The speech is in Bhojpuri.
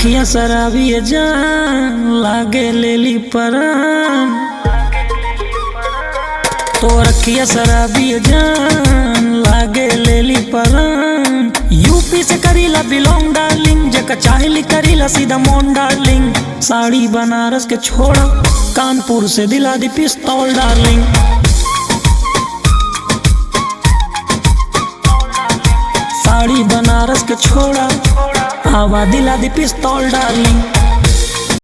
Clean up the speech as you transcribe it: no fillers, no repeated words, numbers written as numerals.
अखियां शराबी जान लागे लेली परान। तो अखियां शराबी जान लागे लेली परान। यूपी से करीला बिलोंग डार्लिंग, जका चाहली करीला सीधा मोन डार्लिंग। साड़ी बनारस के छोड़ा, कानपुर से दिला दी पिस्तौल डार्लिंग। साड़ी बनारस के छोड़ा, आवा दिला दी पिस्तौल डार्लिंग।